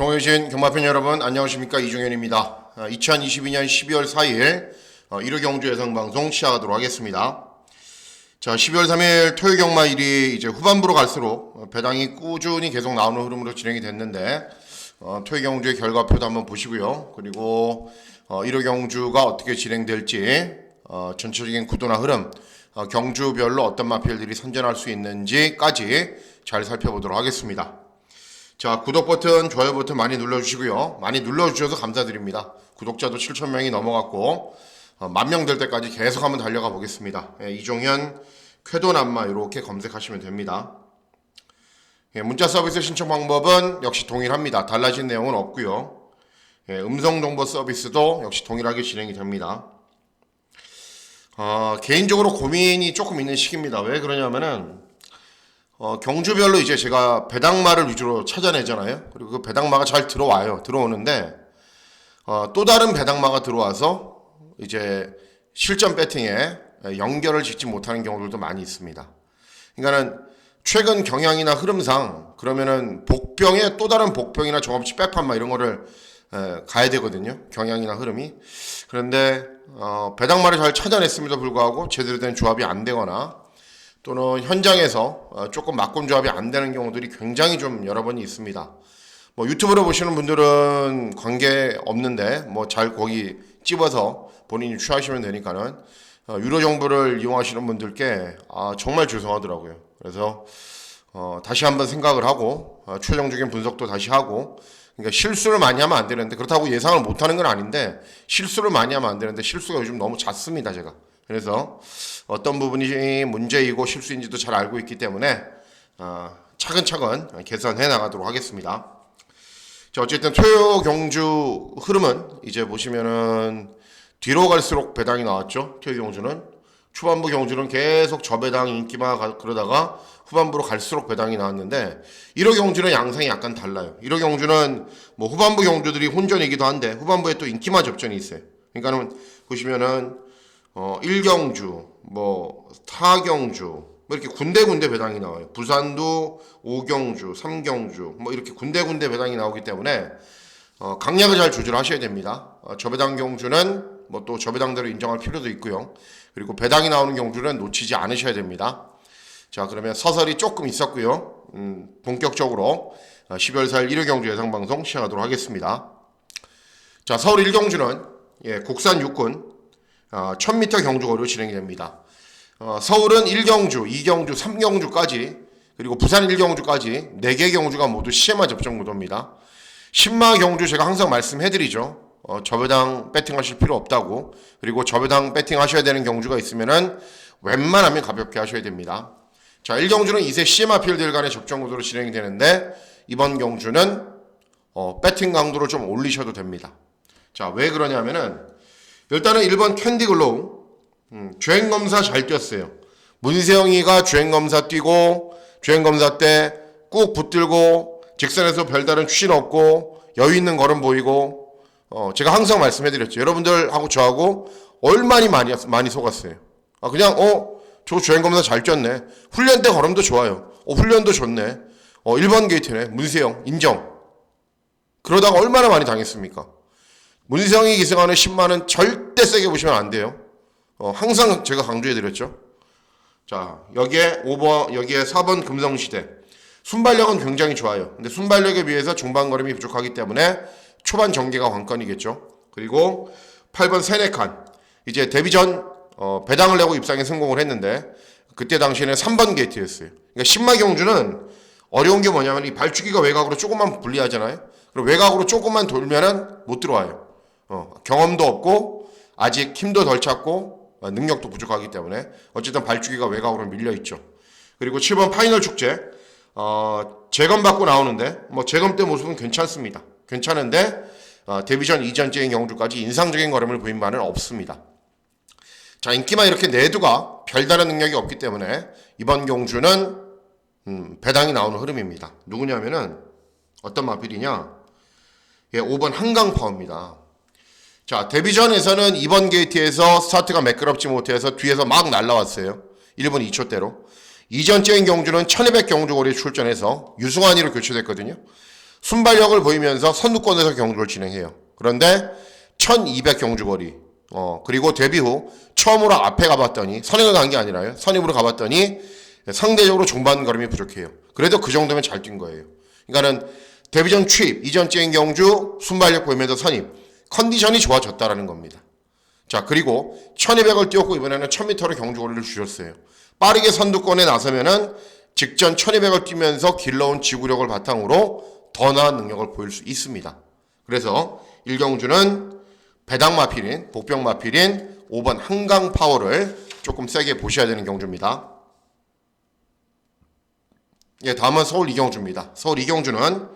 송혜진 경마팬 여러분 안녕하십니까, 이종현입니다. 2022년 12월 4일 1호 경주 예상방송 시작하도록 하겠습니다. 자, 12월 3일 토요 경마일이 이제 후반부로 갈수록 배당이 꾸준히 계속 나오는 흐름으로 진행이 됐는데 토요 경주의 결과표도 한번 보시고요. 그리고 1호 경주가 어떻게 진행될지 전체적인 구도나 흐름, 경주별로 어떤 마필들이 선전할 수 있는지까지 잘 살펴보도록 하겠습니다. 자, 구독 버튼, 좋아요 버튼 많이 눌러주시고요. 많이 눌러주셔서 감사드립니다. 구독자도 7,000명이 넘어갔고 10,000명 될 때까지 계속 한번 달려가 보겠습니다. 이종현 쾌도남마 이렇게 검색하시면 됩니다. 문자 서비스 신청 방법은 역시 동일합니다. 달라진 내용은 없고요. 음성 정보 서비스도 역시 동일하게 진행이 됩니다. 개인적으로 고민이 조금 있는 시기입니다. 왜 그러냐면은 경주별로 이제 제가 배당마를 위주로 찾아내잖아요. 그리고 그 배당마가 잘 들어오는데 또 다른 배당마가 들어와서 이제 실전 배팅에 연결을 짓지 못하는 경우들도 많이 있습니다. 그러니까는 최근 경향이나 흐름상 그러면은 복병에 또 다른 복병이나 종합치 백판마 이런 거를 가야 되거든요. 경향이나 흐름이. 그런데 배당마를 잘 찾아냈음에도 불구하고 제대로 된 조합이 안 되거나 또는 현장에서 조금 막군 조합이 안 되는 경우들이 굉장히 좀 여러 번 있습니다. 뭐 유튜브로 보시는 분들은 관계 없는데 뭐 잘 거기 찝어서 본인이 취하시면 되니까는 유료 정보를 이용하시는 분들께 정말 죄송하더라고요. 그래서 다시 한번 생각을 하고 최종적인 분석도 다시 하고, 그러니까 실수를 많이 하면 안 되는데, 그렇다고 예상을 못하는 건 아닌데 실수를 많이 하면 안 되는데 실수가 요즘 너무 잦습니다, 제가. 그래서 어떤 부분이 문제이고 실수인지도 잘 알고 있기 때문에 차근차근 개선해 나가도록 하겠습니다. 자, 어쨌든 토요 경주 흐름은 이제 보시면은 뒤로 갈수록 배당이 나왔죠. 토요 경주는 초반부 경주는 계속 저배당 인기만 그러다가 후반부로 갈수록 배당이 나왔는데 1호 경주는 양상이 약간 달라요. 1호 경주는 뭐 후반부 경주들이 혼전이기도 한데 후반부에 또 인기마 접전이 있어요. 그러니까는 보시면은 1경주, 뭐 4경주, 뭐 이렇게 군데군데 배당이 나와요. 부산도 5경주, 3경주, 뭐 이렇게 군데군데 배당이 나오기 때문에 강약을 잘 조절하셔야 됩니다. 저배당 경주는 뭐 또 저배당대로 인정할 필요도 있고요. 그리고 배당이 나오는 경주는 놓치지 않으셔야 됩니다. 자, 그러면 서설이 조금 있었고요. 본격적으로 12월 4일 1호 경주 예상방송 시작하도록 하겠습니다. 자, 서울 1경주는 국산 육군 1000m 경주거리로 진행이 됩니다. 서울은 1경주, 2경주, 3경주까지 그리고 부산 1경주까지 4개 경주가 모두 시에마 접종 구도입니다. 신마 경주 제가 항상 말씀해드리죠. 저배당 배팅하실 필요 없다고. 그리고 저배당 배팅하셔야 되는 경주가 있으면은 웬만하면 가볍게 하셔야 됩니다. 자, 1경주는 2세 시에마 필드들 간의 접종 구도로 진행이 되는데 이번 경주는 배팅 강도를 좀 올리셔도 됩니다. 자, 왜 그러냐면은 일단은 1번 캔디글로우 주행검사 잘 뛰었어요. 문세영이가 주행검사 뛰고 주행검사 때 꾹 붙들고 직선에서 별다른 추진 없고 여유있는 걸음 보이고 제가 항상 말씀해드렸죠. 여러분들하고 저하고 얼마나 많이 속았어요. 그냥 저 주행검사 잘 뛰었네. 훈련 때 걸음도 좋아요. 훈련도 좋네. 1번 게이트네. 문세영 인정. 그러다가 얼마나 많이 당했습니까? 문세영이 기승하는 10만은 절대 세게 보시면 안 돼요. 항상 제가 강조해드렸죠. 자, 여기에 4번 금성시대. 순발력은 굉장히 좋아요. 근데 순발력에 비해서 중반 걸음이 부족하기 때문에 초반 전개가 관건이겠죠. 그리고 8번 세네칸. 이제 데뷔 전 배당을 내고 입상에 성공을 했는데 그때 당시에는 3번 게이트였어요. 그러니까 신마 경주는 어려운 게 뭐냐면 이 발주기가 외곽으로 조금만 분리하잖아요. 그리고 외곽으로 조금만 돌면은 못 들어와요. 경험도 없고 아직 힘도 덜 찼고 능력도 부족하기 때문에 어쨌든 발주기가 외곽으로 밀려있죠. 그리고 7번 파이널 축제 재검 받고 나오는데 뭐 재검 때 모습은 괜찮습니다. 괜찮은데 데뷔전 이전째인 경주까지 인상적인 걸음을 보인 바는 없습니다. 자, 인기만 이렇게 내두가 별다른 능력이 없기 때문에 이번 경주는 배당이 나오는 흐름입니다. 누구냐면은 어떤 마필이냐? 5번 한강파워입니다. 자, 데뷔전에서는 2번 게이트에서 스타트가 매끄럽지 못해서 뒤에서 막 날라왔어요. 1분 2초대로. 이전째인 경주는 1200 경주거리에 출전해서 유승환이로 교체됐거든요. 순발력을 보이면서 선두권에서 경주를 진행해요. 그런데 1200 경주거리, 그리고 데뷔 후 처음으로 앞에 가봤더니, 선행을 간 게 아니라요. 선입으로 가봤더니 상대적으로 중반 걸음이 부족해요. 그래도 그 정도면 잘 뛴 거예요. 그러니까는 데뷔전 취입, 이전 째인 경주, 순발력 보이면서 선입, 컨디션이 좋아졌다라는 겁니다. 자, 그리고 1200을 뛰었고 이번에는 1000m로 경주거리를 줄였어요. 빠르게 선두권에 나서면은 직전 1200을 뛰면서 길러온 지구력을 바탕으로 더 나은 능력을 보일 수 있습니다. 그래서 1경주는 배당 마필인, 복병 마필인 5번 한강 파워를 조금 세게 보셔야 되는 경주입니다. 예, 다음은 서울 2경주입니다. 서울 2경주는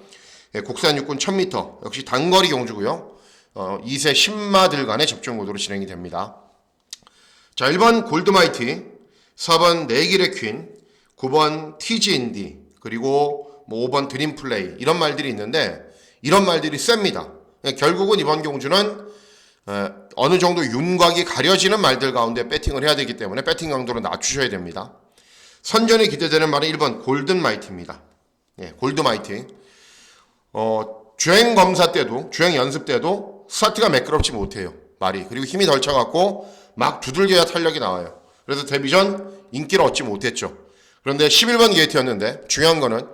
국산 육군 1000m, 역시 단거리 경주고요. 2세 10마들 간의 접종 구도로 진행이 됩니다. 자, 1번 골드마이티, 4번 내길의 퀸, 9번 TGND, 그리고 5번 드림플레이, 이런 말들이 있는데 이런 말들이 셉니다. 결국은 이번 경주는 어느 정도 윤곽이 가려지는 말들 가운데 배팅을 해야 되기 때문에 배팅 강도를 낮추셔야 됩니다. 선전에 기대되는 말은 1번 골든마이티입니다. 예, 골드마이티. 주행 검사 때도, 주행 연습 때도 스타트가 매끄럽지 못해요. 말이. 그리고 힘이 덜 차갖고 막 두들겨야 탄력이 나와요. 그래서 데뷔 전 인기를 얻지 못했죠. 그런데 11번 게이트였는데 중요한 거는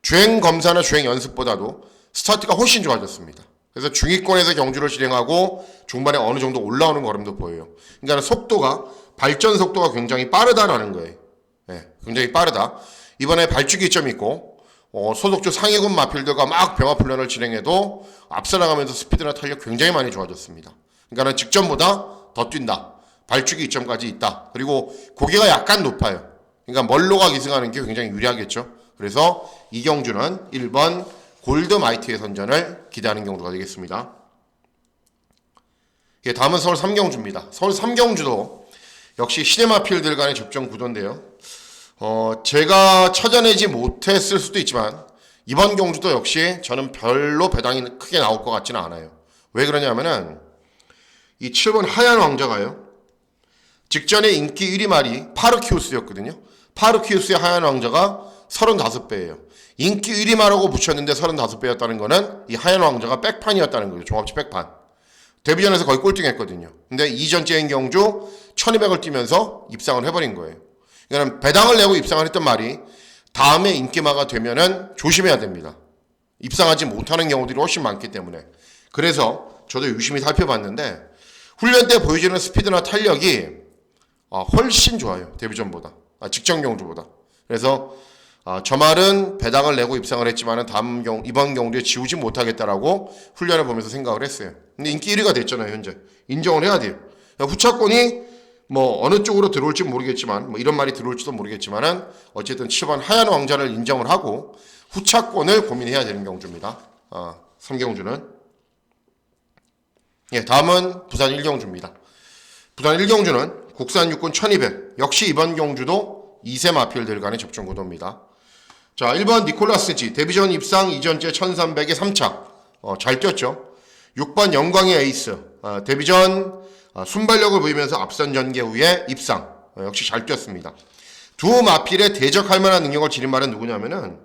주행 검사나 주행 연습보다도 스타트가 훨씬 좋아졌습니다. 그래서 중위권에서 경주를 진행하고 중반에 어느 정도 올라오는 걸음도 보여요. 그러니까 속도가, 발전 속도가 굉장히 빠르다라는 거예요. 네, 굉장히 빠르다. 이번에 발주기 이점이 있고 소속주 상위군 마필들과 막 병합 훈련을 진행해도 앞서 나가면서 스피드나 탄력 굉장히 많이 좋아졌습니다. 그러니까 직전보다 더 뛴다. 발주기 이점까지 있다. 그리고 고개가 약간 높아요. 그러니까 멀로가 기승하는 게 굉장히 유리하겠죠. 그래서 이 경주는 1번 골드마이티의 선전을 기대하는 경주가 되겠습니다. 예, 다음은 서울 3경주입니다. 서울 3경주도 역시 시네마필들 간의 접종 구도인데요. 제가 찾아내지 못했을 수도 있지만 이번 경주도 역시 저는 별로 배당이 크게 나올 것 같지는 않아요. 왜 그러냐면은 이 7번 하얀 왕자가요. 직전에 인기 1위 말이 파르키우스였거든요. 파르키우스의 하얀 왕자가 35배예요. 인기 1위 말하고 붙였는데 35배였다는 거는 이 하얀 왕자가 백판이었다는 거죠. 종합치 백판. 데뷔전에서 거의 꼴등했거든요. 근데 이전째인 경주 1200을 뛰면서 입상을 해버린 거예요. 그러니까 배당을 내고 입상을 했던 말이 다음에 인기마가 되면은 조심해야 됩니다. 입상하지 못하는 경우들이 훨씬 많기 때문에. 그래서 저도 유심히 살펴봤는데 훈련 때 보여주는 스피드나 탄력이 훨씬 좋아요. 데뷔전보다. 직전 경주보다. 그래서 저 말은 배당을 내고 입상을 했지만은 이번 경주에 지우지 못하겠다라고 훈련을 보면서 생각을 했어요. 근데 인기 1위가 됐잖아요, 현재. 인정을 해야 돼요. 후차권이 어느 쪽으로 들어올지 모르겠지만, 이런 말이 들어올지도 모르겠지만은, 어쨌든 7번 하얀 왕자를 인정을 하고, 후차권을 고민해야 되는 경주입니다. 3경주는. 예, 다음은 부산 1경주입니다. 부산 1경주는 국산 육군 1200. 역시 이번 경주도 2세 마필들 간의 접종 구도입니다. 자, 1번 니콜라스 G. 데뷔전 입상 이전째 1300에 3착. 잘 뛰었죠. 6번 영광의 에이스. 데뷔전 순발력을 보이면서 앞선 전개 후에 입상. 역시 잘 뛰었습니다. 두 마필에 대적할 만한 능력을 지닌 말은 누구냐면은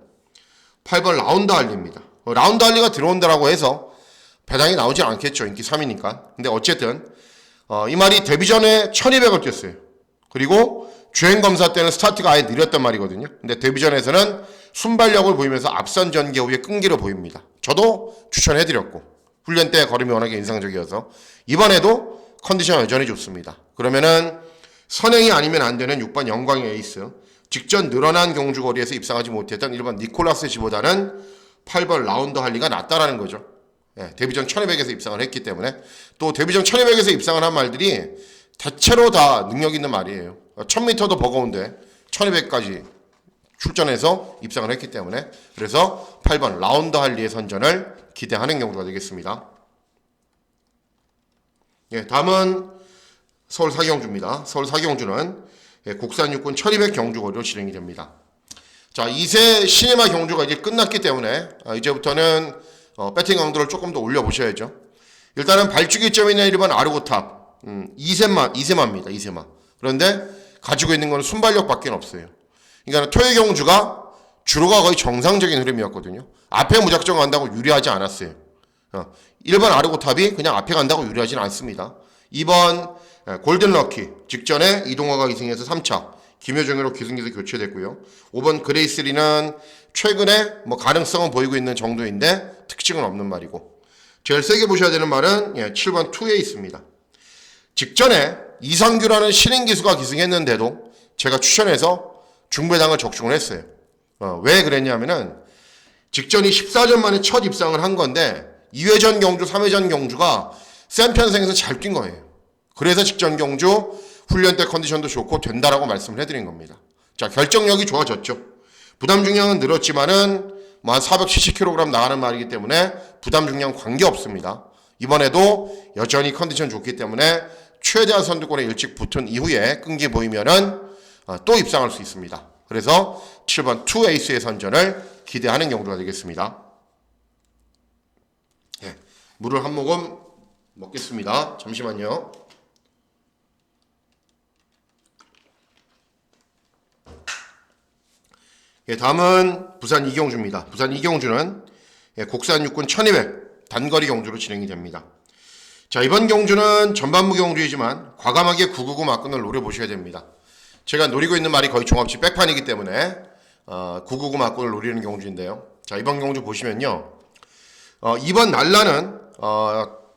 8번 라운드 할리입니다. 라운드 할리가 들어온다라고 해서 배당이 나오지 않겠죠. 인기 3위니까. 근데 어쨌든 이 말이 데뷔전에 1200을 뛰었어요. 그리고 주행검사 때는 스타트가 아예 느렸단 말이거든요. 근데 데뷔전에서는 순발력을 보이면서 앞선 전개 후에 끈기를 보입니다. 저도 추천해드렸고 훈련 때 걸음이 워낙에 인상적이어서 이번에도 컨디션 여전히 좋습니다. 그러면은 선행이 아니면 안 되는 6번 영광의 에이스, 직전 늘어난 경주거리에서 입상하지 못했던 1번 니콜라스 G보다는 8번 라운드 할리가 낫다라는 거죠. 예, 데뷔전 1200에서 입상을 했기 때문에. 또 데뷔전 1200에서 입상을 한 말들이 대체로 다 능력 있는 말이에요. 1000m도 버거운데 1200까지 출전해서 입상을 했기 때문에. 그래서 8번 라운드 할리의 선전을 기대하는 경주가 되겠습니다. 예, 다음은 서울 4경주입니다. 서울 4경주는 국산 육군 1200 경주거리로 진행이 됩니다. 자, 2세 시네마 경주가 이제 끝났기 때문에 이제부터는 배팅 강도를 조금 더 올려보셔야죠. 일단은 발주기점이 있는 1번 아르고탑 2세마입니다. 2세마. 그런데 가지고 있는 건 순발력밖에 없어요. 그러니까 토요 경주가 주로가 거의 정상적인 흐름이었거든요. 앞에 무작정 간다고 유리하지 않았어요. 1번 아르고탑이 그냥 앞에 간다고 유리하지는 않습니다. 2번 골든럭키 직전에 이동화가 기승해서 3차 김효정으로 기승기에서 교체됐고요. 5번 그레이스리는 최근에 뭐 가능성은 보이고 있는 정도인데 특징은 없는 말이고, 제일 세게 보셔야 되는 말은 7번 투에 있습니다. 직전에 이상규라는 신인 기수가 기승했는데도 제가 추천해서 중배당을 적중을 했어요. 왜 그랬냐면은 직전이 14전 만에 첫 입상을 한 건데 2회전 경주, 3회전 경주가 센 편성에서 잘 뛴 거예요. 그래서 직전 경주 훈련 때 컨디션도 좋고 된다라고 말씀을 해드린 겁니다. 자, 결정력이 좋아졌죠. 부담 중량은 늘었지만은 뭐 한 470kg 나가는 말이기 때문에 부담 중량 관계 없습니다. 이번에도 여전히 컨디션 좋기 때문에 최대한 선두권에 일찍 붙은 이후에 끈기 보이면은 또 입상할 수 있습니다. 그래서 7번 투 에이스의 선전을 기대하는 경주가 되겠습니다. 물을 한 모금 먹겠습니다. 잠시만요. 다음은 부산 이경주입니다. 부산 이경주는 곡산 육군 1200 단거리 경주로 진행이 됩니다. 자, 이번 경주는 전반부 경주이지만 과감하게 999 막근을 노려보셔야 됩니다. 제가 노리고 있는 말이 거의 종합치 백판이기 때문에 999 막근을 노리는 경주인데요. 자, 이번 경주 보시면요. 이번 날라는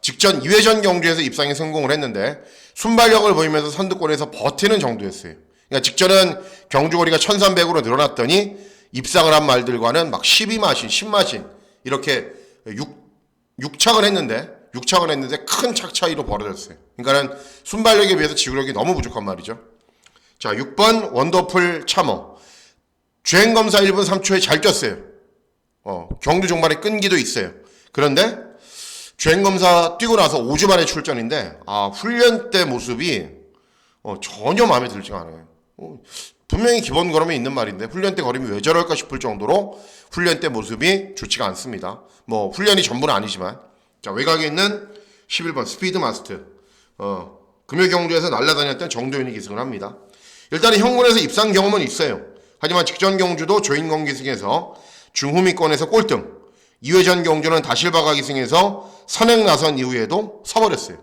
직전 2회전 경주에서 입상에 성공을 했는데 순발력을 보이면서 선두권에서 버티는 정도였어요. 그러니까 직전은 경주거리가 1300으로 늘어났더니 입상을 한 말들과는 막 12마신, 10마신 이렇게 6착을 했는데 큰 착 차이로 벌어졌어요. 그러니까는 순발력에 비해서 지구력이 너무 부족한 말이죠. 자, 6번 원더풀 참어. 주행검사 1분 3초에 잘 뛰었어요. 경주 종반에 끈기도 있어요. 그런데 주행검사 뛰고 나서 5주 만에 출전인데 훈련 때 모습이 전혀 마음에 들지가 않아요. 분명히 기본 걸음이 있는 말인데 훈련 때 걸음이 왜 저럴까 싶을 정도로 훈련 때 모습이 좋지가 않습니다. 뭐 훈련이 전부는 아니지만. 자, 외곽에 있는 11번 스피드 마스터. 금요 경주에서 날아다녔던 정도윤이 기승을 합니다. 일단은 형문에서 입상 경험은 있어요. 하지만 직전 경주도 조인공 기승에서 중후미권에서 꼴등, 2회전 경주는 다실바가 기승에서 선행 나선 이후에도 서버렸어요.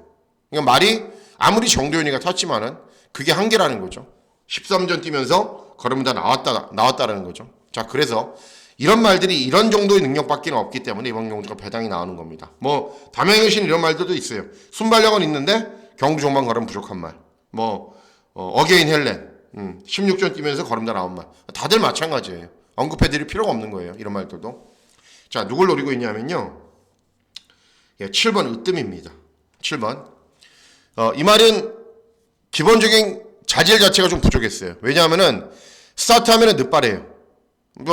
그러니까 말이 아무리 정도윤이가 탔지만은 그게 한계라는 거죠. 13전 뛰면서 걸음은 다 나왔다라는 거죠. 자, 그래서 이런 말들이 이런 정도의 능력밖에 없기 때문에 이번 경주가 배당이 나오는 겁니다. 뭐 담양의 신 이런 말들도 있어요. 순발력은 있는데 경주 종반 걸음 부족한 말. 어게인 헬렌 16전 뛰면서 걸음 다 나온 말. 다들 마찬가지예요. 언급해드릴 필요가 없는 거예요. 이런 말들도. 자, 누굴 노리고 있냐면요. 7번 으뜸입니다. 7번. 이 말은 기본적인 자질 자체가 좀 부족했어요. 왜냐하면은 스타트하면은 늦바래요.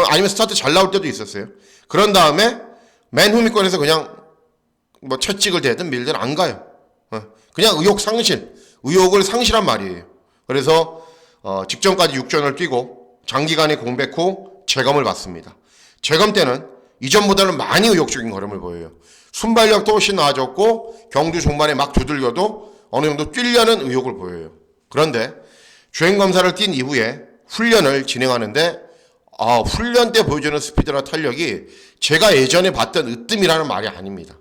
아니면 스타트 잘 나올 때도 있었어요. 그런 다음에 맨 후미권에서 그냥 뭐 채찍을 대든 밀든 안 가요. 그냥 의욕을 상실한 말이에요. 그래서 직전까지 6전을 뛰고 장기간의 공백 후 재검을 받습니다. 재검 때는 이전보다는 많이 의욕적인 걸음을 보여요. 순발력도 훨씬 나아졌고 경주 종반에 막 두들겨도 어느 정도 뛰려는 의욕을 보여요. 그런데 주행검사를 뛴 이후에 훈련을 진행하는데 훈련 때 보여주는 스피드나 탄력이 제가 예전에 봤던 으뜸이라는 말이 아닙니다.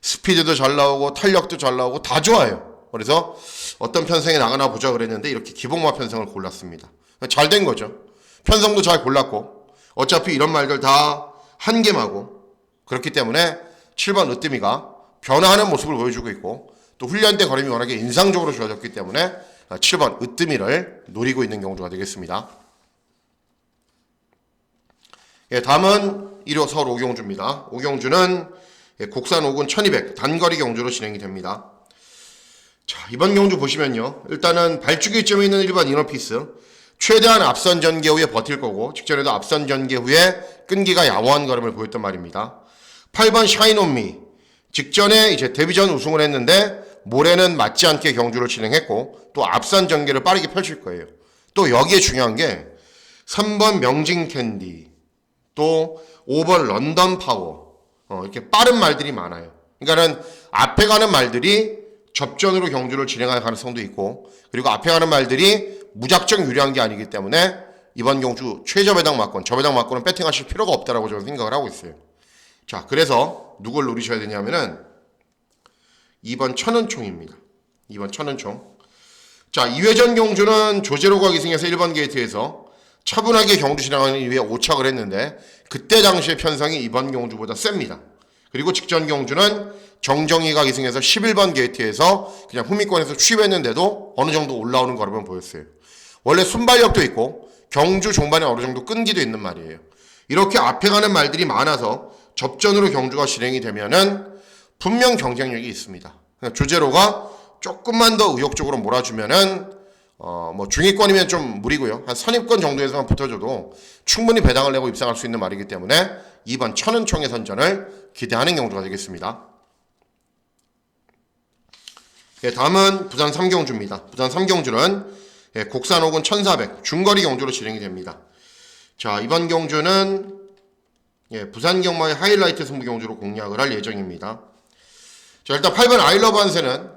스피드도 잘 나오고 탄력도 잘 나오고 다 좋아요. 그래서 어떤 편성에 나가나 보자 그랬는데 이렇게 기복마 편성을 골랐습니다. 잘 된 거죠. 편성도 잘 골랐고 어차피 이런 말들 다 한계마고, 그렇기 때문에 7번 으뜸이가 변화하는 모습을 보여주고 있고 또 훈련 때 걸음이 워낙에 인상적으로 좋아졌기 때문에 7번 으뜸이를 노리고 있는 경주가 되겠습니다. 다음은 1호 서울 오경주입니다. 오경주는 곡산 5군 1200 단거리 경주로 진행이 됩니다. 자, 이번 경주 보시면요. 일단은 발주기점에 있는 1번 이너피스. 최대한 앞선 전개 후에 버틸 거고 직전에도 앞선 전개 후에 끈기가 양호한 걸음을 보였단 말입니다. 8번 샤인온미. 직전에 이제 데뷔전 우승을 했는데 모레는 맞지 않게 경주를 진행했고 또 앞선 전개를 빠르게 펼칠 거예요. 또 여기에 중요한 게 3번 명진캔디, 또 5번 런던 파워. 이렇게 빠른 말들이 많아요. 그러니까는 앞에 가는 말들이 접전으로 경주를 진행할 가능성도 있고, 그리고 앞에 가는 말들이 무작정 유리한 게 아니기 때문에 이번 경주 최저 배당 막권, 저배당 막권은 배팅하실 필요가 없다라고 저는 생각을 하고 있어요. 자, 그래서 누굴 노리셔야 되냐면은 2번 천은총입니다. 2번 천은총. 자, 2회전 경주는 조제로가 기승해서 1번 게이트에서 차분하게 경주 진행하는 이후에 오착을 했는데 그때 당시의 편성이 이번 경주보다 셉니다. 그리고 직전 경주는 정정희가 기승해서 11번 게이트에서 그냥 후미권에서 취입했는데도 어느 정도 올라오는 걸음은 보였어요. 원래 순발력도 있고 경주 종반에 어느 정도 끈기도 있는 말이에요. 이렇게 앞에 가는 말들이 많아서 접전으로 경주가 진행이 되면은 분명 경쟁력이 있습니다. 조제로가 조금만 더 의욕적으로 몰아주면은 뭐 중위권이면 좀 무리고요. 한 선입권 정도에서만 붙어줘도 충분히 배당을 내고 입상할 수 있는 말이기 때문에 2번 천은총의 선전을 기대하는 경주가 되겠습니다. 예, 다음은 부산 3경주입니다. 부산 3경주는 곡산 혹은 1400 중거리 경주로 진행이 됩니다. 자, 이번 경주는 부산 경마의 하이라이트 승부 경주로 공략을 할 예정입니다. 자, 일단 8번 아이러브 한세는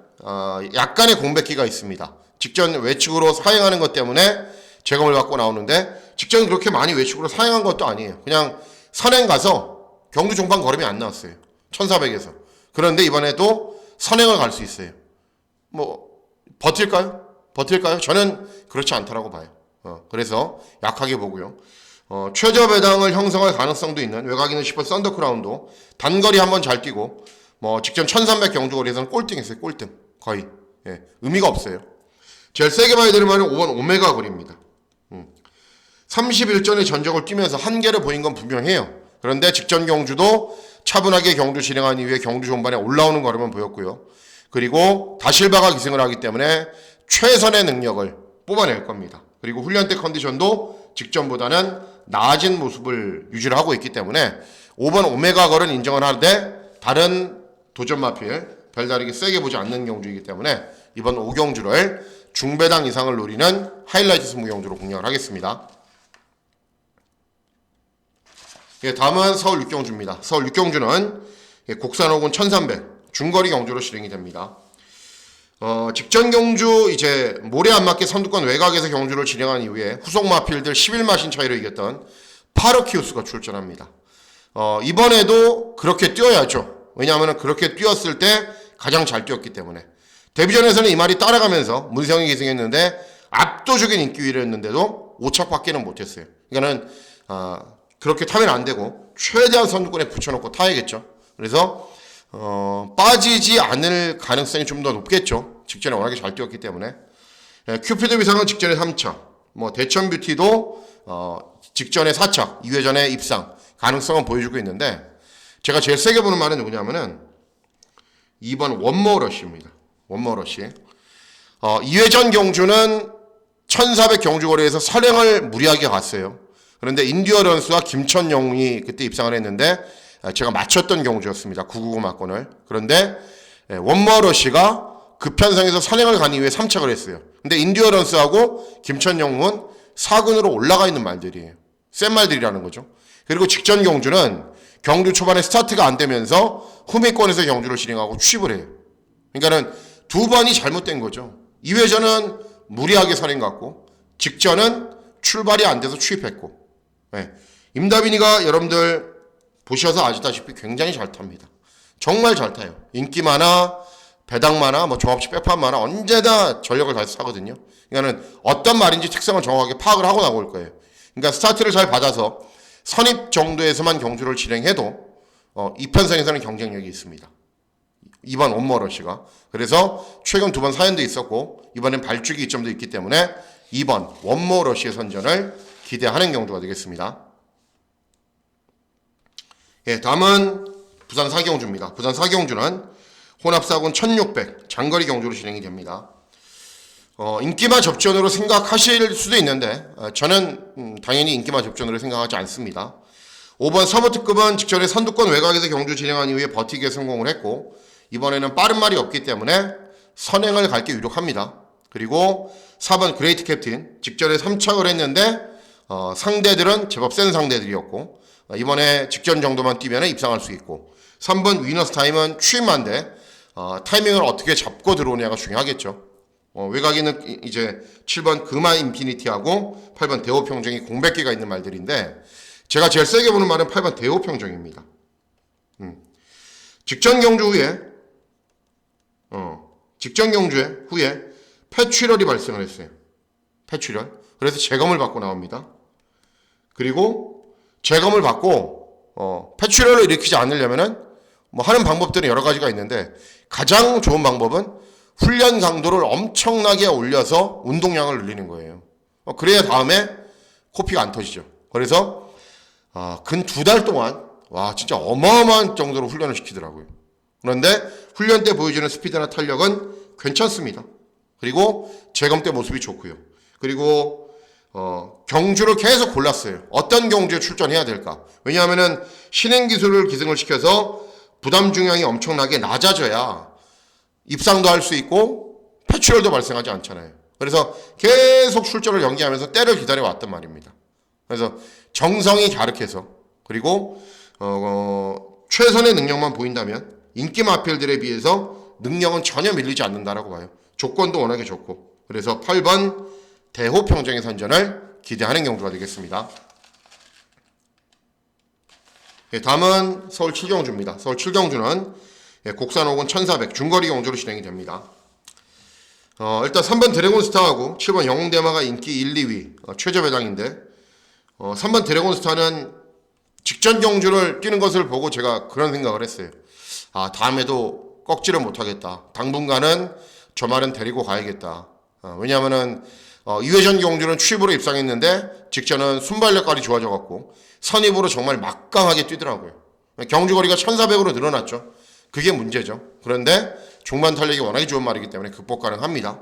약간의 공백기가 있습니다. 직전 외측으로 사행하는 것 때문에 재검을 받고 나오는데 직전 그렇게 많이 외측으로 사행한 것도 아니에요. 그냥 선행 가서 경주 종판 걸음이 안 나왔어요. 1400에서. 그런데 이번에도 선행을 갈 수 있어요. 뭐 버틸까요? 저는 그렇지 않다라고 봐요. 그래서 약하게 보고요. 최저 배당을 형성할 가능성도 있는 외곽이는 10번 썬더크라운도 단거리 한번 잘 뛰고 뭐 직전 1300 경주거리에서는 꼴등했어요. 꼴등 거의 의미가 없어요. 제일 세게 봐야 되는 말은 5번 오메가 거리입니다. 31전의 전적을 뛰면서 한계를 보인 건 분명해요. 그런데 직전 경주도 차분하게 경주 진행한 이후에 경주 종반에 올라오는 걸음은 보였고요. 그리고 다실바가 기승을 하기 때문에 최선의 능력을 뽑아낼 겁니다. 그리고 훈련 때 컨디션도 직전보다는 나아진 모습을 유지를 하고 있기 때문에 5번 오메가 걸은 인정을 하되 다른 도전 마필 별다르게 세게 보지 않는 경주이기 때문에 이번 5경주를 중배당 이상을 노리는 하이라이트 승부 경주로 공략을 하겠습니다. 예, 다음은 서울 6경주입니다. 서울 6경주는 곡산 혹은 1300 중거리 경주로 진행이 됩니다. 직전 경주 이제 모래 안 맞게 선두권 외곽에서 경주를 진행한 이후에 후속 마필들 11마신 차이로 이겼던 파르키우스가 출전합니다. 이번에도 그렇게 뛰어야죠. 왜냐하면 그렇게 뛰었을 때 가장 잘 뛰었기 때문에. 데뷔전에서는 이 말이 따라가면서 문성이 기승했는데 압도적인 인기 위였는데도 5착밖에는 못했어요. 그러니까는 그렇게 타면 안 되고 최대한 선두권에 붙여놓고 타야겠죠. 그래서 빠지지 않을 가능성이 좀 더 높겠죠. 직전에 워낙에 잘 뛰었기 때문에. 큐피드 비상은 직전에 3차, 뭐 대천 뷰티도 직전에 4차, 2회전에 입상 가능성은 보여주고 있는데 제가 제일 세게 보는 말은 누구냐면은 2번 원모러시입니다. 원모러시. 2회전 경주는 1400 경주거리에서 선행을 무리하게 갔어요. 그런데 인디어런스와 김천용이 그때 입상을 했는데 제가 맞췄던 경주였습니다. 999 막권을. 그런데 원머러시가 그 편성에서 선행을 간 이후에 3착을 했어요. 근데 인디어런스하고 김천용은 4군으로 올라가 있는 말들이에요. 센 말들이라는 거죠. 그리고 직전 경주는 경주 초반에 스타트가 안 되면서 후미권에서 경주를 진행하고 취입을 해요. 그러니까는 두 번이 잘못된 거죠. 2회전은 무리하게 선행 갔고 직전은 출발이 안 돼서 취입했고. 임다빈이가 여러분들 보셔서 아시다시피 굉장히 잘 탑니다. 정말 잘 타요. 인기 많아, 배당 많아, 뭐 종합식 백판 많아 언제나 전력을 다해서 타거든요. 그러니까는 어떤 말인지 특성을 정확하게 파악을 하고 나올 거예요. 그러니까 스타트를 잘 받아서 선입 정도에서만 경주를 진행해도 이 편성에서는 경쟁력이 있습니다. 이번 원머러시가. 그래서 최근 2번 사연도 있었고 이번엔 발주기 이점도 있기 때문에 2번 원머러시의 선전을 기대하는 경주가 되겠습니다. 예, 다음은 부산 4경주입니다. 부산 4경주는 혼합사군 1600 장거리 경주로 진행이 됩니다. 인기만 접전으로 생각하실 수도 있는데 저는 당연히 인기만 접전으로 생각하지 않습니다. 5번 서브특급은 직전에 선두권 외곽에서 경주 진행한 이후에 버티기에 성공을 했고 이번에는 빠른 말이 없기 때문에 선행을 갈 게 유력합니다. 그리고 4번 그레이트 캡틴 직전에 3착을 했는데 상대들은 제법 센 상대들이었고 이번에 직전 정도만 뛰면 입상할 수 있고 3번 위너스 타임은 취임한데 타이밍을 어떻게 잡고 들어오냐가 중요하겠죠. 외곽에 있는 이제 7번 금화 인피니티하고 8번 대호평정이 공백기가 있는 말들인데 제가 제일 세게 보는 말은 8번 대호평정입니다. 직전 경주 후에 폐출혈이 발생을 했어요. 폐출혈. 그래서 재검을 받고 나옵니다. 그리고 재검을 받고 폐출혈을 일으키지 않으려면은 뭐 하는 방법들은 여러 가지가 있는데 가장 좋은 방법은 훈련 강도를 엄청나게 올려서 운동량을 늘리는 거예요. 그래야 다음에 코피가 안 터지죠. 그래서 근 2달 동안 와 진짜 어마어마한 정도로 훈련을 시키더라고요. 그런데 훈련 때 보여주는 스피드나 탄력은 괜찮습니다. 그리고 재검 때 모습이 좋고요. 그리고 경주를 계속 골랐어요. 어떤 경주에 출전해야 될까? 왜냐하면은 신행 기술을 기승을 시켜서 부담 중량이 엄청나게 낮아져야 입상도 할 수 있고 폐출혈도 발생하지 않잖아요. 그래서 계속 출전을 연기하면서 때를 기다려 왔단 말입니다. 그래서 정성이 갸륵해서 그리고 최선의 능력만 보인다면 인기 마필들에 비해서 능력은 전혀 밀리지 않는다라고 봐요. 조건도 워낙에 좋고 그래서 8번 대호평정의 선전을 기대하는 경주가 되겠습니다. 다음은 서울 7경주입니다. 서울 7경주는 곡산 5군 1400 중거리 경주로 진행이 됩니다. 일단 3번 드래곤스타하고 7번 영웅대마가 인기 1, 2위 최저 배당인데 3번 드래곤스타는 직전 경주를 뛰는 것을 보고 제가 그런 생각을 했어요. 다음에도 꺾지를 못하겠다. 당분간은 저 말은 데리고 가야겠다. 왜냐하면은 2회전 경주는 취입으로 입상했는데 직전은 순발력까지 좋아져갖고 선입으로 정말 막강하게 뛰더라고요. 경주거리가 1400으로 늘어났죠. 그게 문제죠. 그런데 종반 탄력이 워낙에 좋은 말이기 때문에 극복 가능합니다.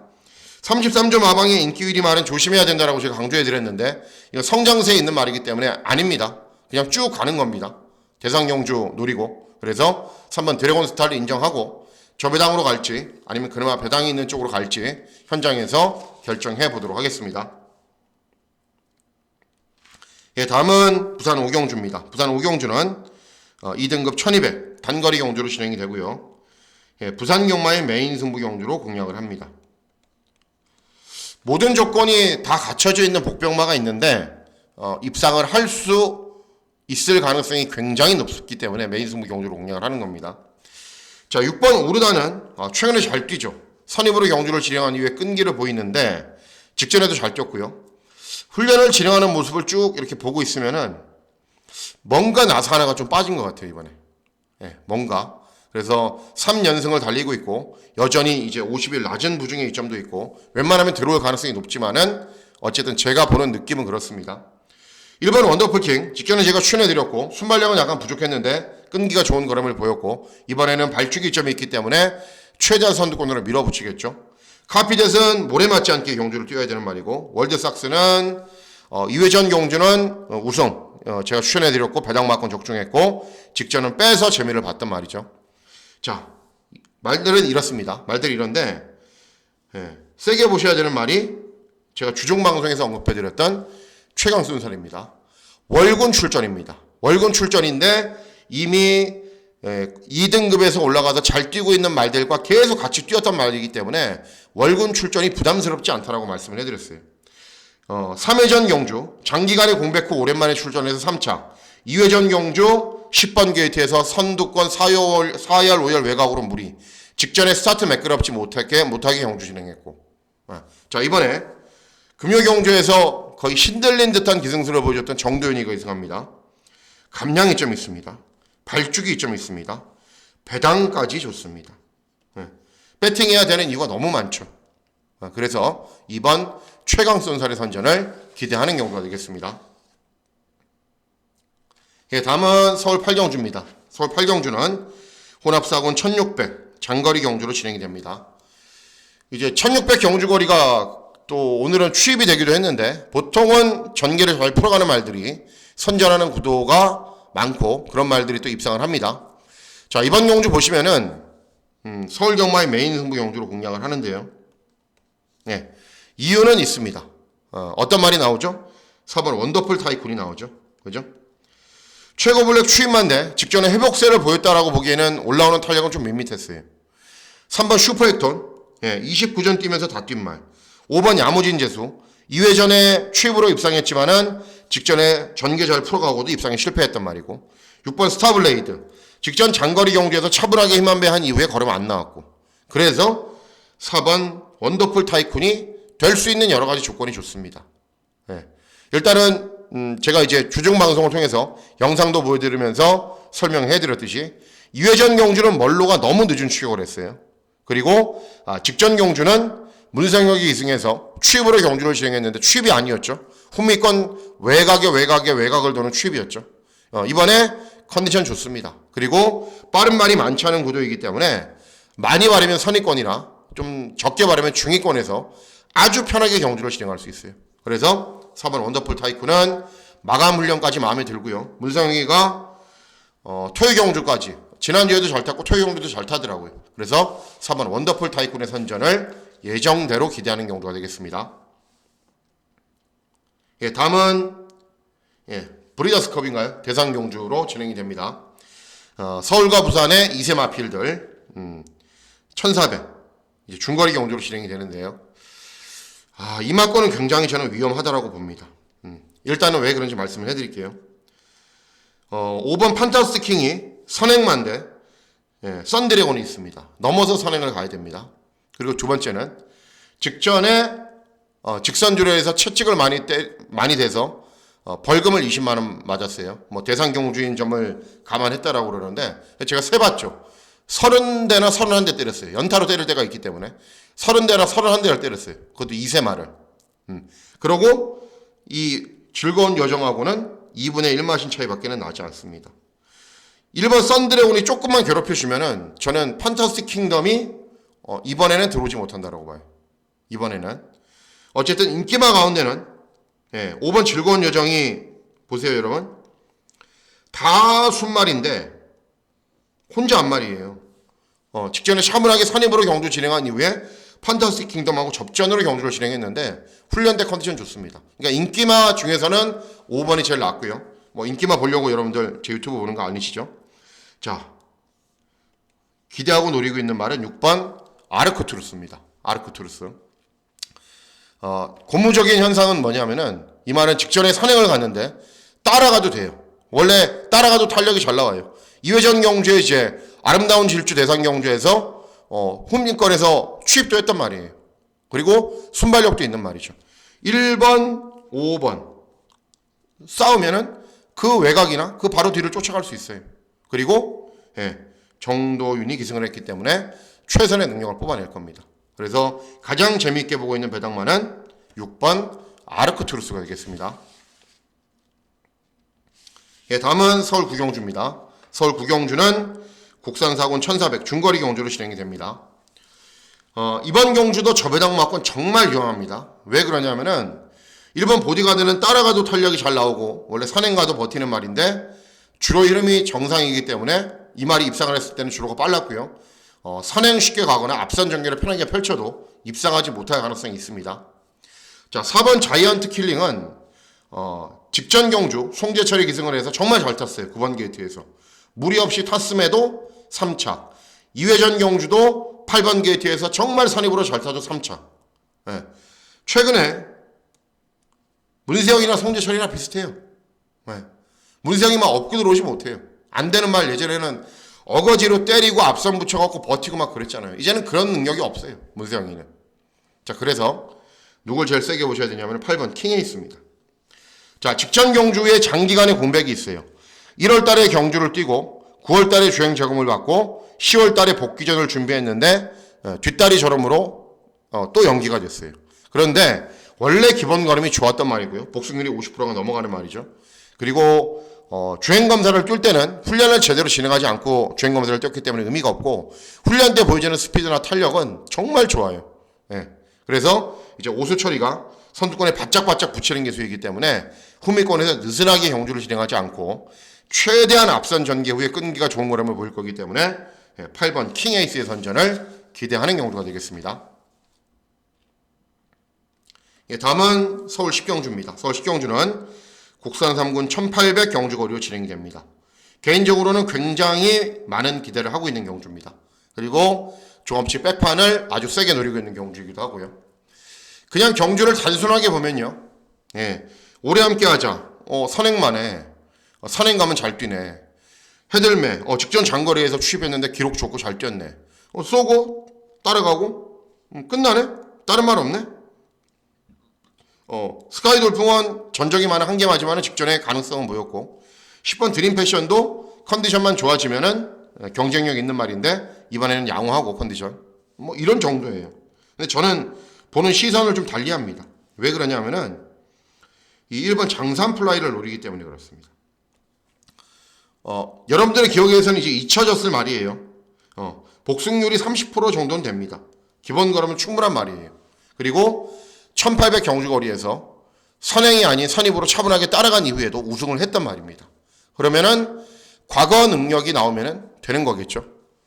33점 하방의 인기 1위 말은 조심해야 된다라고 제가 강조해드렸는데 이거 성장세에 있는 말이기 때문에 아닙니다. 그냥 쭉 가는 겁니다. 대상 경주 노리고 그래서 3번 드래곤스타를 인정하고 저배당으로 갈지 아니면 그나마 배당이 있는 쪽으로 갈지 현장에서 결정해 보도록 하겠습니다. 다음은 부산 5경주입니다. 부산 5경주는 2등급 1200 단거리 경주로 진행이 되고요. 부산 경마의 메인 승부 경주로 공략을 합니다. 모든 조건이 다 갖춰져 있는 복병마가 있는데 입상을 할 수 있을 가능성이 굉장히 높기 때문에 메인 승부 경주로 공략을 하는 겁니다. 자, 6번 오르다는 최근에 잘 뛰죠. 선입으로 경주를 진행한 이후에 끈기를 보이는데 직전에도 잘 뛰었고요. 훈련을 진행하는 모습을 쭉 이렇게 보고 있으면은 뭔가 나사 하나가 좀 빠진 것 같아요, 이번에. 뭔가. 그래서 3연승을 달리고 있고 여전히 이제 50일 낮은 부중의 이점도 있고 웬만하면 들어올 가능성이 높지만은 어쨌든 제가 보는 느낌은 그렇습니다. 1번 원더풀킹 직전에 제가 추천해드렸고 순발력은 약간 부족했는데 끈기가 좋은 걸음을 보였고 이번에는 발주기 이점이 있기 때문에 최다 선두권으로 밀어붙이겠죠. 카피댓은 모래 맞지 않게 경주를 뛰어야 되는 말이고 월드삭스는 2회전 경주는 우승 제가 추천해드렸고 배당만큼 적중했고 직전은 빼서 재미를 봤단 말이죠. 자, 말들은 이렇습니다. 말들이 이런데 세게 보셔야 되는 말이 제가 주중방송에서 언급해드렸던 최강순설입니다. 월군 출전입니다. 월군 출전인데 이미 2등급에서 올라가서 잘 뛰고 있는 말들과 계속 같이 뛰었던 말이기 때문에 월군 출전이 부담스럽지 않다라고 말씀을 해드렸어요. 3회전 경주 장기간의 공백 후 오랜만에 출전해서 3차 2회전 경주 10번 게이트에서 선두권 4열 5열 외곽으로 무리 직전에 스타트 매끄럽지 못하게 경주 진행했고 자 이번에 금요 경주에서 거의 신들린 듯한 기승수를 보여줬던 정도현이 기승합니다. 감량 이점이 있습니다. 발주기 이점이 있습니다. 배당까지 좋습니다. 배팅해야 되는 이유가 너무 많죠. 그래서 이번 최강순설의 선전을 기대하는 경우가 되겠습니다. 다음은 서울 8경주입니다. 서울 8경주는 혼합사군 1600 장거리 경주로 진행이 됩니다. 이제 1600 경주거리가 또 오늘은 취입이 되기도 했는데 보통은 전개를 잘 풀어가는 말들이 선전하는 구도가 많고 그런 말들이 또 입상을 합니다. 자 이번 경주 보시면은 서울 경마의 메인 승부 경주로 공략을 하는데요. 이유는 있습니다. 어떤 말이 나오죠? 4번 원더풀 타이쿤이 나오죠. 그죠? 최고 블랙 취입만데 직전에 회복세를 보였다라고 보기에는 올라오는 탄력은 좀 밋밋했어요. 3번 슈퍼액톤 29전 뛰면서 다 뛴 말. 5번 야무진 재수. 2회전에 취입으로 입상했지만은 직전에 전개 잘 풀어가고도 입상에 실패했단 말이고. 6번 스타블레이드. 직전 장거리 경주에서 차분하게 힘 한 배 한 이후에 걸음 안 나왔고. 그래서 4번 원더풀 타이쿤이 될 수 있는 여러 가지 조건이 좋습니다. 일단은 제가 이제 주중 방송을 통해서 영상도 보여드리면서 설명해드렸듯이 2회전 경주는 멀로가 너무 늦은 추격을 했어요. 그리고 직전 경주는 문성혁이 2승해서 취입으로 경주를 진행했는데 취입이 아니었죠. 후미권 외곽을 도는 취입이었죠. 이번에 컨디션 좋습니다. 그리고 빠른 말이 많지 않은 구도이기 때문에 많이 바르면 선위권이나 좀 적게 바르면 중위권에서 아주 편하게 경주를 진행할 수 있어요. 그래서 4번 원더풀 타이쿤은 마감 훈련까지 마음에 들고요. 문성혁이가 토요 경주까지 지난주에도 잘 탔고 토요 경주도 잘 타더라고요. 그래서 4번 원더풀 타이쿤의 선전을 예정대로 기대하는 경주가 되겠습니다. 다음은 브리더스컵인가요? 대상 경주로 진행이 됩니다. 서울과 부산의 2세 마필들 1400 이제 중거리 경주로 진행이 되는데요. 이 막권은 굉장히 저는 위험하다라고 봅니다. 일단은 왜 그런지 말씀을 해드릴게요. 5번 판타스틱킹이 선행만대 썬드래곤이 있습니다. 넘어서 선행을 가야 됩니다. 그리고 두 번째는 직전에 직선주로에서 채찍을 많이 대서 벌금을 20만 원 맞았어요. 뭐 대상 경주인 점을 감안했다라고 그러는데 제가 세봤죠. 30대나 31대 때렸어요. 연타로 때릴 때가 있기 때문에 30대나 31대를 때렸어요. 그것도 2세 말을. 그러고 이 즐거운 여정하고는 2분의 1마신 차이밖에는 나지 않습니다. 1번 썬드래곤이 조금만 괴롭혀주면은 저는 판타스틱 킹덤이 이번에는 들어오지 못한다라고 봐요. 이번에는 어쨌든 인기마 가운데는 5번 즐거운 여정이 보세요 여러분. 다 순말인데 혼자 한 말이에요. 직전에 샤문하게 선임으로 경주 진행한 이후에 판타스틱 킹덤하고 접전으로 경주를 진행했는데 훈련 때 컨디션 좋습니다. 그러니까 인기마 중에서는 5번이 제일 낫고요. 뭐 인기마 보려고 여러분들 제 유튜브 보는 거 아니시죠? 자, 기대하고 노리고 있는 말은 6번 아르크투루스입니다. 아르크투루스. 고무적인 현상은 뭐냐면은 이 말은 직전에 선행을 갔는데 따라가도 돼요. 원래 따라가도 탄력이 잘 나와요. 2회전 경주에 이제 아름다운 질주 대상 경주에서 홈민권에서 취입도 했단 말이에요. 그리고 순발력도 있는 말이죠. 1번, 5번 싸우면은 그 외곽이나 그 바로 뒤를 쫓아갈 수 있어요. 그리고 정도윤이 기승을 했기 때문에 최선의 능력을 뽑아낼 겁니다. 그래서 가장 재미있게 보고 있는 배당만은 6번 아르크투루스가 되겠습니다. 다음은 서울 구경주입니다. 서울 구경주는 국산사군 1400 중거리 경주로 진행이 됩니다. 이번 경주도 저 배당 막권 정말 위험합니다. 왜 그러냐면은 1번 보디가드는 따라가도 탄력이 잘 나오고 원래 선행가도 버티는 말인데 주로 흐름이 정상이기 때문에 이 말이 입상을 했을 때는 주로가 빨랐고요. 선행 쉽게 가거나 앞선 전개를 편하게 펼쳐도 입상하지 못할 가능성이 있습니다. 자, 4번 자이언트 킬링은 직전 경주 송재철이 기승을 해서 정말 잘 탔어요. 9번 게이트에서. 무리 없이 탔음에도 3차. 2회전 경주도 8번 게이트에서 정말 선입으로 잘 타도 3차. 최근에 문세영이나 송재철이나 비슷해요. 문세영이 막 업고 들어오지 못해요. 안 되는 말 예전에는 어거지로 때리고 앞선 붙여갖고 버티고 막 그랬잖아요. 이제는 그런 능력이 없어요. 문세영이는. 자, 그래서 누굴 제일 세게 보셔야 되냐면 8번 킹에 있습니다. 자, 직전 경주에 장기간의 공백이 있어요. 1월 달에 경주를 뛰고 9월 달에 주행 제공을 받고 10월 달에 복귀전을 준비했는데 뒷다리 저럼으로 또 연기가 됐어요. 그런데 원래 기본 걸음이 좋았단 말이고요. 복승률이 50%가 넘어가는 말이죠. 그리고 주행검사를 뛸 때는 훈련을 제대로 진행하지 않고 주행검사를 뛰었기 때문에 의미가 없고 훈련 때 보여주는 스피드나 탄력은 정말 좋아요. 그래서 이제 오수철이가 선두권에 바짝바짝 붙이는 기술이기 때문에 후미권에서 느슨하게 경주를 진행하지 않고 최대한 앞선 전개 후에 끈기가 좋은 걸음을 보일 거기 때문에 8번 킹에이스의 선전을 기대하는 경주가 되겠습니다. 다음은 서울 10경주입니다. 서울 10경주는 국산 3군 1800 경주거리로 진행이 됩니다. 개인적으로는 굉장히 많은 기대를 하고 있는 경주입니다. 그리고 조금씩 백판을 아주 세게 노리고 있는 경주이기도 하고요. 그냥 경주를 단순하게 보면요. 예, 오래 함께 하자. 선행만에. 선행 가면 잘 뛰네. 해들매. 직전 장거리에서 취입했는데 기록 좋고 잘 뛰었네. 쏘고, 따라가고, 끝나네? 다른 말 없네? 스카이 돌풍은 전적이 많은 한 개 맞으면 직전에 가능성은 보였고, 10번 드림 패션도 컨디션만 좋아지면은 경쟁력 있는 말인데, 이번에는 양호하고 컨디션. 뭐 이런 정도예요. 근데 저는 보는 시선을 좀 달리 합니다. 왜 그러냐면은, 이 1번 장산 플라이를 노리기 때문에 그렇습니다. 여러분들의 기억에서는 이제 잊혀졌을 말이에요. 복승률이 30% 정도는 됩니다. 기본 걸으면 충분한 말이에요. 그리고 1800 경주거리에서 선행이 아닌 선입으로 차분하게 따라간 이후에도 우승을 했단 말입니다. 그러면은 과거 능력이 나오면은 되는 거겠죠.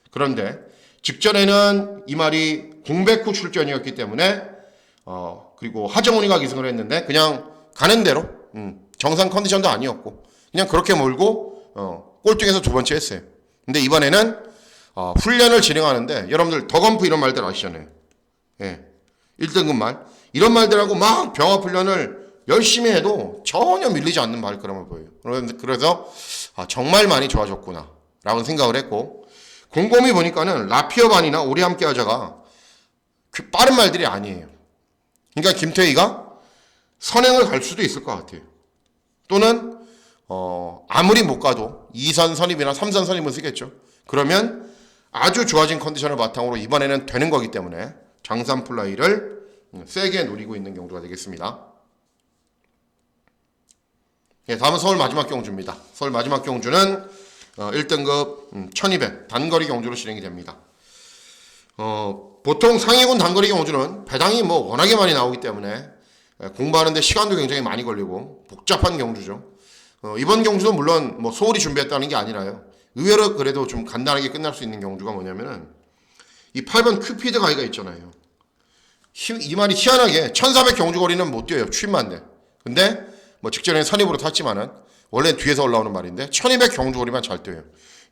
그런데 직전에는 이 말이 공백 후 출전이었기 때문에 그리고 하정훈이가 기승을 했는데 그냥 가는 대로 정상 컨디션도 아니었고 그냥 그렇게 몰고 꼴등에서 두 번째 했어요. 근데 이번에는 훈련을 진행하는데 여러분들 더건프 이런 말들 아시잖아요. 예. 1등급 말 이런 말들하고 막 병합 훈련을 열심히 해도 전혀 밀리지 않는 발걸음을 보여요. 그래서 정말 많이 좋아졌구나 라고 생각을 했고 곰곰이 보니까는 라피어반이나 오래 함께 하자가 그 빠른 말들이 아니에요. 그러니까 김태희가 선행을 갈 수도 있을 것 같아요. 또는 아무리 못 가도 2선 선입이나 3선 선입은 쓰겠죠. 그러면 아주 좋아진 컨디션을 바탕으로 이번에는 되는 거기 때문에 장산 플라이를 세게 노리고 있는 경주가 되겠습니다. 예, 다음은 서울 마지막 경주입니다. 서울 마지막 경주는 1등급 1200 단거리 경주로 진행이 됩니다. 보통 상위군 단거리 경주는 배당이 뭐 워낙에 많이 나오기 때문에 공부하는데 시간도 굉장히 많이 걸리고 복잡한 경주죠. 이번 경주도 물론 뭐 소홀히 준비했다는 게 아니라요. 의외로 그래도 좀 간단하게 끝날 수 있는 경주가 뭐냐면은 이 8번 큐피드 가이가 있잖아요. 이 말이 희한하게 1400 경주거리는 못 뛰어요. 취입만 돼. 근데 뭐 직전에 선입으로 탔지만은 원래 뒤에서 올라오는 말인데 1200 경주거리만 잘 뛰어요.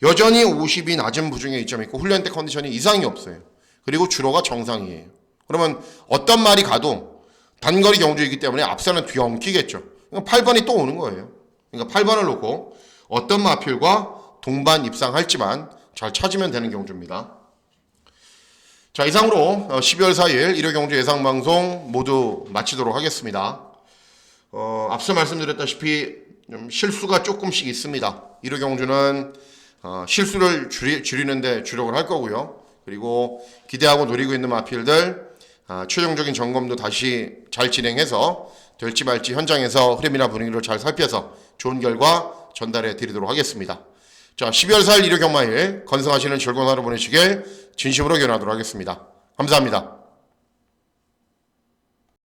여전히 50이 낮은 부중에 이점이 있고 훈련 때 컨디션이 이상이 없어요. 그리고 주로가 정상이에요. 그러면 어떤 말이 가도 단거리 경주이기 때문에 앞서는 뒤에 엉키겠죠. 8번이 또 오는 거예요. 그러니까 8번을 놓고 어떤 마필과 동반 입상할지만 잘 찾으면 되는 경주입니다. 자, 이상으로 12월 4일 1호 경주 예상방송 모두 마치도록 하겠습니다. 앞서 말씀드렸다시피 좀 실수가 조금씩 있습니다. 1호 경주는 실수를 줄이는데 주력을 할 거고요. 그리고 기대하고 노리고 있는 마필들 최종적인 점검도 다시 잘 진행해서 될지 말지 현장에서 흐름이나 분위기를 잘 살펴서 좋은 결과 전달해 드리도록 하겠습니다. 자, 12월 4일 1호 경마일 건승하시는 즐거운 하루 보내시길 진심으로 기원하도록 하겠습니다. 감사합니다.